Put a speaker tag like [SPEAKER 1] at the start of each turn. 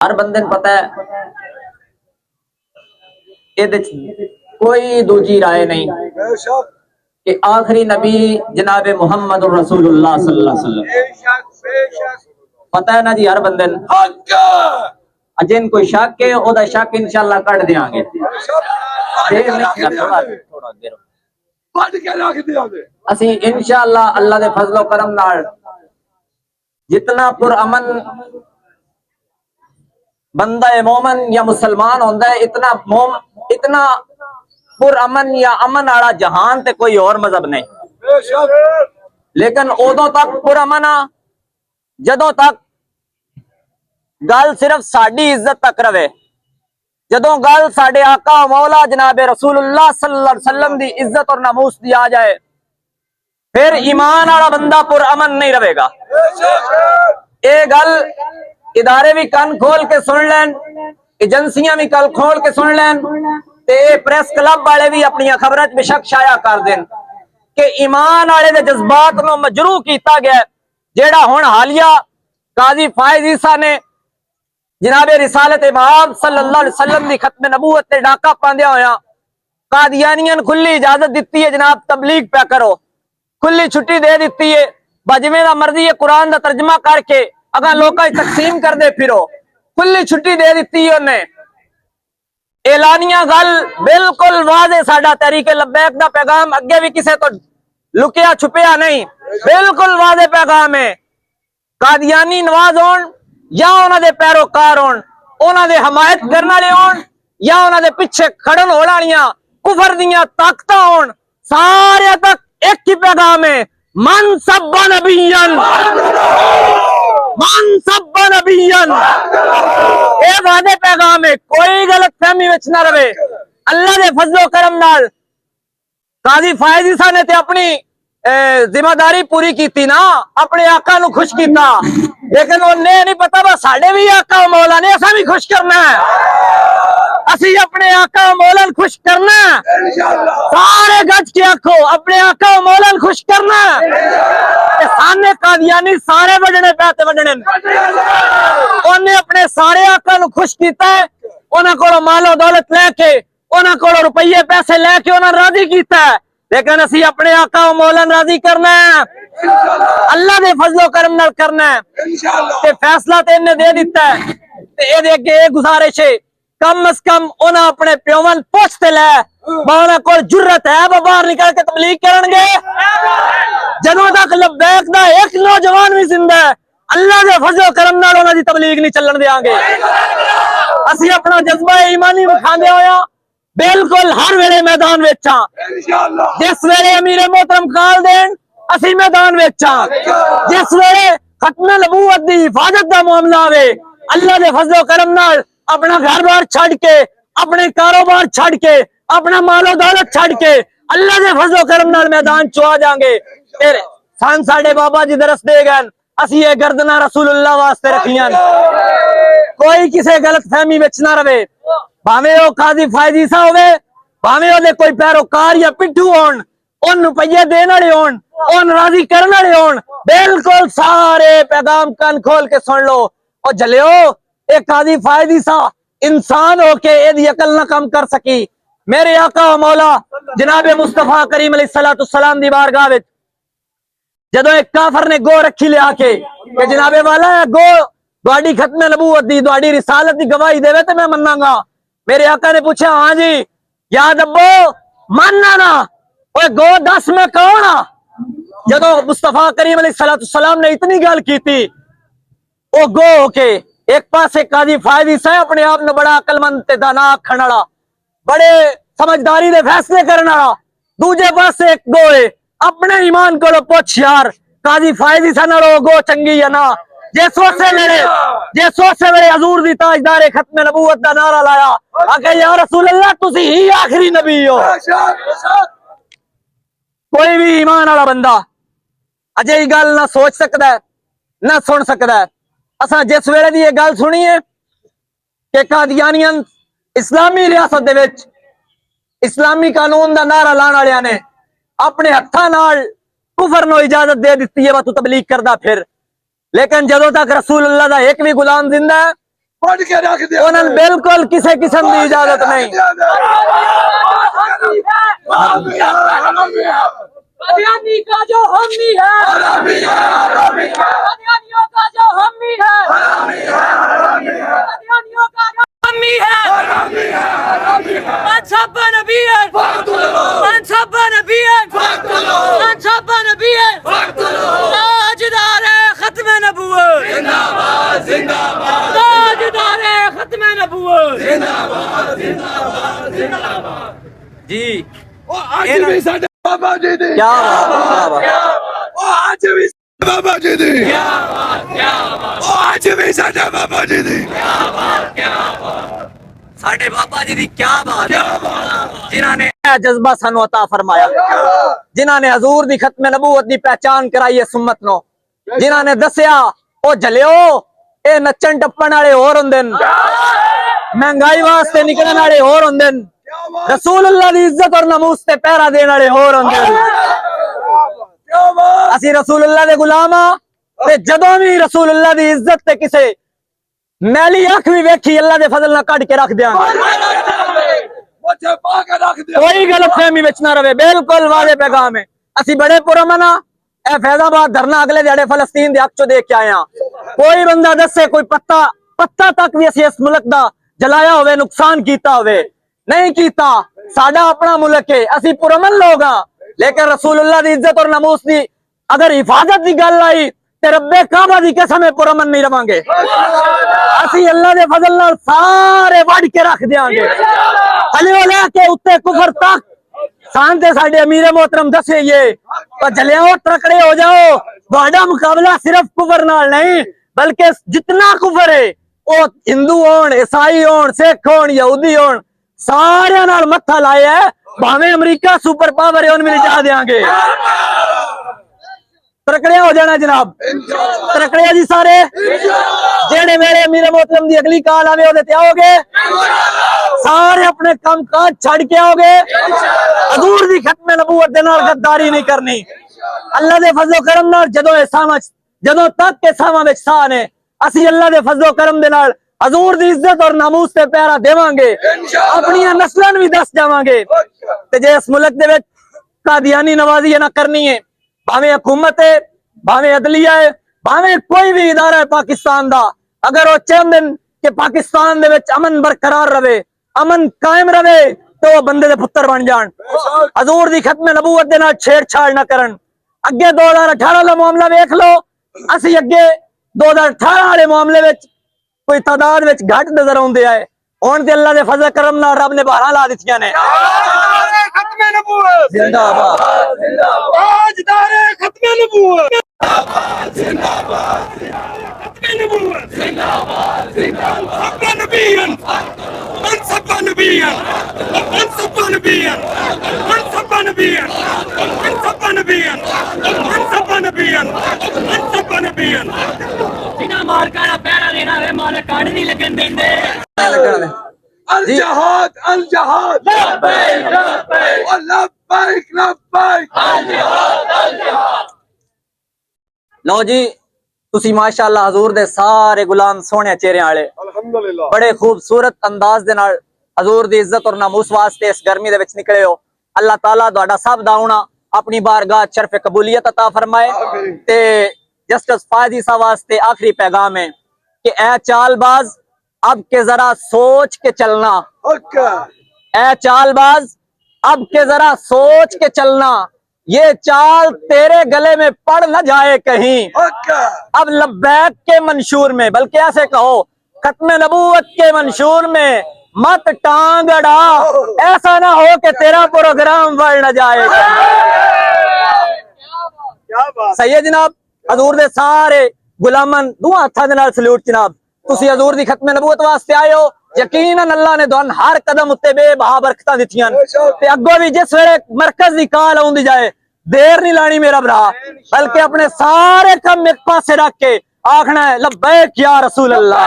[SPEAKER 1] हर बंदे पता है ये कोई दूजी राय नहीं कि आखिरी नबी जनाब मोहम्मद रसूलुल्लाह सल्लल्लाहु अलैहि वसल्लम। पता है ना जी हर बंदे जिन कोई शक है ओदा शक इंशाअल्लाह कट देंगे। असी इंशाअल्लाह अल्लाह दे फजलो करम नाल जितना पुरअमन बंदा मोमन या मुसलमान होता है इतना पुरअमन या अमन वाला जहान ते कोई और मजहब नहीं। लेकिन उदों तक पुरअमन आ जदों तक गल सिर्फ साडी इज्जत तक रवे। जदों गल साडे आका मौला जनाबे रसूलुल्लाह सल्लल्लाहु अलैहि वसल्लम दी इज्जत और नमूस दी आ जाए फिर ईमान वाला बंदा पुरअमन नहीं रहेगा। ये गल इदारे भी कन खोल के सुन लैन, एजेंसियां भी कल खोल के सुन लैन, ते प्रेस क्लब वाले भी अपनी खबर बेशक शाया कर देन कि ईमान वाले दे जज्बात को मजरू किया गया। जेड़ा हुण हालिया काजी फायज ईसा ने जनाबे रिसालत इमाम सल्लल्लाहु अलैहि वसल्लम दी खत्म नबूवत ते डाका पांदिया होया कादियानियन खुली इजाजत दी है जनाब तबलीग पे करो, खुली छुट्टी दे दी है, बजमे का मर्जी है कुरान का तर्जमा करके अगर लोग तकसीम कर दे फिरो, खुली छुट्टी दे दी है उन्हें। एलानिया गल बिल्कुल वाजे साडा तहरीके लब्बैक दा पैगाम अगे भी किसी तो लुकिया छुपिया नहीं, बिल्कुल वाजे पैगाम है। कादियानी नवाज होन या उन्होंने पैरोकार होन, उन्होंने हमायत करने वाले होन या उन्होंने पिछे खड़न होने वालियां कुफर दियां ताकत होन, सारे तक एक ही पैगाम है, मन सब्बा नबियन मन सब्बा नबियन। ये वादे पैगाम है, कोई गलत फहमी विच ना रहे। अल्लाह दे फजलो करम नाल काजी फायज ईसा ने ते अपनी जिम्मेदारी पूरी की ना, अपने आका नु खुश किया, लेकिन उन्हें नहीं पता बस साडे भी आका मौला ने असा भी खुश करना है। असी अपने आका मौला खुश करना है, सारे गज के आखो अपने आका मौला खुश करना है। सामने कादियानी सारे वजने पैते वजने उन्हें अपने सारे आका नु खुश किया है। उन्होंने को मालो दौलत लैके उन्होंने को रुपये पैसे लैके उन्होंने राजी किया है, लेकिन असी अपने आका मौलन राजी करना है, अल्लाह दे फजलो करम नाल करना है। ते फैसला ते इन्हें दे दिता है ते ये अगे गुजारिश है कम अज कम उन्हें अपने प्योवन पुछते लै उन्होंने को जुर्रत है वो बाहर निकल के तबलीग करनगे। जदों तक लब्बैक दा एक नौजवान भी जिंदा है अल्लाह दे फजलो करम नाल उन्हां दी तबलीग नहीं चलन देंगे। असी अपना जज्बा ईमानी विखांदे होया बिल्कुल हर वेले मैदान विच हां, जिस वेले अमीर मोहतरम काल देन असी मैदान विच हां, जिस वेले खत्म नबूवत दी हिफाजत दा मामला आवे अल्लाह दे फजलो करम नाल अपना घर बार छड़ के अपने कारोबार छड़ के अपना मालो दौलत छड़ के अल्लाह दे फजलो करम नाल मैदान चो आ जाएंगे। फिर सन साडे बाबा जी दरस दे गए असी ये गर्दना रसूलुल्लाह वास्ते रखियां, कोई किसी गलत फहमी विच ना रवे, भावे वो काजी फायज ईसा होवे, भावे ओदे कोई पैरोकार या पिट्ठू होन, उन रुपये देने वाले होन, उन राजी करने वाले होन, बिल्कुल सारे पैगाम कान खोल के सुन लो और जलियो एक काजी फायज ईसा इंसान होके एदी अकल ना कम कर सकी। मेरे आका मौला जनाबे मुस्तफा करीम अलैहिस्सलाम दी बारगाह विच जदों एक काफर ने गो रखी लिया के जनाबे वाला है गो द्वाडी खत्म नबूवत दी द्वाडी रिसालत दी गवाही देवे ते मैं मन्नांगा। मेरे आका ने पूछा हाँ जी याद अब्बो मानना ना ओए गो दस में कौन आ। जदों मुस्तफा करीम अलैहिस्सलाम ने इतनी गल की थी ओ गो होके एक पासे काजी फायज ईसा अपने आप ने बड़ा अकलमंद ते दाना आखण वाला बड़े समझदारी दे फैसले करने वाला, दूजे पासे एक गो है अपने ईमान को पुछ यार काजी फायज ईसा नाल गो चंगी या ना। जे सोसे मेरे हजूर दी ताजदारे खत्म नबूवत दा नारा लाया आके या रसूल अल्लाह तुसी ही आखिरी नबी हो। कोई भी ईमान वाला बंदा अजे गल ना सोच सकता है ना सुन सकता है। असा जिस वेले दी ये गल सुनी है कि कादियानियन इस्लामी रियासत दे विच इस्लामी कानून दा नारा लाने वालियां ने अपने हत्थां नाल कुफर नो इजाजत दे दी है तू तबलीग करदा फिर, लेकिन जदों तक रसूलुल्लाह दा एक भी गुलाम जिंदा है
[SPEAKER 2] बढ़ के रख दिया
[SPEAKER 1] उन्होंने बिल्कुल किसी किस्म की इजाजत नहीं।
[SPEAKER 3] कादियानी का जो हामी है, कादियानियों का जो हामी है, कादियानियों का जो हामी है, मनसब नबी है, मनसब नबी है, मनसब नबी है, ताजदार खत्म नबूवत, जिंदाबाद जिंदाबाद, ताजदार खत्म नबूवत, जिंदाबाद जिंदाबाद जिंदाबाद।
[SPEAKER 1] जी
[SPEAKER 2] ओ आज भी साडे बाबा जी दी
[SPEAKER 1] क्या बात,
[SPEAKER 2] ओ आज भी बाबा जी दी क्या बात, ओ आज भी साडे बाबा जी दी
[SPEAKER 1] साडे बाबा जी दी क्या बात, जिन्होंने जज्बा सानू अता फरमाया, जिन्होंने हजूर दी खत्म नबूवत दी पहचान कराई है सुम्मत नो, जिन्होंने दसिया ओ जलियो ए नचन टप्पन वाले होर हुंदे न, महंगाई वास्ते निकलण वाले होर हुंदे न, रसूलुल्लाह दी इज्जत और नमूस ते पहरा देने वाले होर हुंदे न। असी रसूलुल्लाह दे गुलाम हां ते जदों भी रसूलुल्लाह दी इज्जत ते किसे मैली अख भी वेखी अल्लाह दे फजल नाल कढ के रख देंगे,
[SPEAKER 2] मुझे पाके रख दिया
[SPEAKER 1] कोई गलतफहमी विच ना रवे। बिल्कुल वादे पैगाम है। असी बड़े पुरअमन हां। ए फैजाबाद धरना अगले दिहाड़े फलस्तीन दे हक चो देख के आए हां। कोई बंदा दसे कोई पत्ता तक भी असी इस मुल्क दा जलाया होवे, नुकसान कीता होवे, नहीं कीता। साडा अपना मुल्क है, असी पुरअमन लोग हां, लेकिन रसूलुल्लाह दी इज्जत और नमूस दी अगर हिफाजत दी गल आई ते रब्बे काबा दी कसम है पुरअमन नहीं रवांगे। असी अल्लाह दे फजल नाल सारे वड़ के रख देंगे, हलियो लेके उत्ते कुफर तक। सांते साडे अमीर मोहतरम दसे ये जलियाओ तकड़े हो जाओ, तुहाडा मुकाबला सिर्फ कुफर नाल नहीं बल्कि जितना कुफर है वो हिंदू होण, ईसाई होण, सिख होण, यहूदी होण, सारे नाल मत्था लाया है। भावें अमरीका सुपर पावर है उनमें जा देंगे। तरकड़िया हो जाना जनाब, तरकड़िया जी सारे जेड़े मेरे अमीर मोहतरम दी अगली कॉल आवे ओदे ते आओगे, सारे अपने काम काज छड़ के आओगे। हजूर दी खत्म नबूवत दे नाल गद्दारी नहीं करनी। अल्लाह दे फजलो करम नाल जदों तक के सावां विच साह ने असी अल्लाह दे फजलो करम दे नाल हजूर दी इज्जत और नामूस ते पहरा देवांगे, अपनी नस्लां भी दस जावांगे। ते जे इस मुल्क दे विच कादियानी नवाजी ना करनी है, भावें हुकूमत है, भावें अदलिया है, भावें कोई भी इदारा है पाकिस्तान दा, अगर वो चाहते कि पाकिस्तान दे विच अमन बरकरार रहे, अमन कायम रहे, तो वो बंदे दे पुत्र बन जान। हजूर दी खत्म नबूवत दे नाल छेड़छाड़ ना करन। अगे 2018 दा मामला वेख लो, असी अगे 2018 वाले मामले विच कोई तादाद विच घट नजर आउंदे आए, हुण ते अल्लाह दे फजल करम नाल रब ने बहारां ला दित्तियां ने।
[SPEAKER 2] खत्म नबूवत
[SPEAKER 1] जिंदाबाद,
[SPEAKER 2] ताजदार खत्म नबूवत
[SPEAKER 3] जिंदाबाद खत्म नबूवत, जिंदाबाद जिंदाबाद, सब्बा नबियन, मनसब नबियन, मनसब नबियन, मनसब नबियन, मनसब नबियन, मनसब नबियन, मनसब नबियन। बिना मार का पैरा देना वे मार काट नहीं लगन देंदे।
[SPEAKER 2] अल जहाद लब्बैक लब्बैक लब्बैक लब्बैक
[SPEAKER 3] अल जिहाद।
[SPEAKER 1] लो जी, तुसी माशाअल्लाह हजूर दे सारे गुलाम सोहने चेहरे वाले
[SPEAKER 2] अल्हम्दुलिल्लाह
[SPEAKER 1] बड़े खूबसूरत अंदाज दे नाल हजूर दी इज्जत और नामूस वास्ते इस गर्मी दे विच निकले हो। अल्लाह ताला तुहाडा सब दाउना अपनी बारगाह शर्फ कबूलियत अता फरमाए। ते जस्टिस फायदी साहब वास्ते आखिरी पैगाम है कि ए चालबाज अब के जरा सोच के चलना, ए चालबाज अब के जरा सोच के चलना, ये चाल तेरे गले में पड़ न जाए कहीं। अब लब्बैक के मंशूर में, बल्कि ऐसे कहो खत्म नबूवत के मंशूर में मत टांग अड़ा, ऐसा ना हो कि तेरा प्रोग्राम बढ़ न जाए। सही है जनाब। हजूर दे सारे गुलामन दुआ हत्थां दे नाल सल्यूट जनाब। तुसी हजूर दी खत्म नबूवत वास्ते आए हो, यकीनन अल्लाह ने तुहानू हर कदम उत्ते बेबहा बरकतां दित्तियां ते अग्गों भी जिस वेले मरकज दी कॉल आउंदी जाए देर नहीं लानी मेरा भरा, बल्कि अपने सारे कम एक पासे रख के आखना है लब्बैक या रसूल अल्लाह।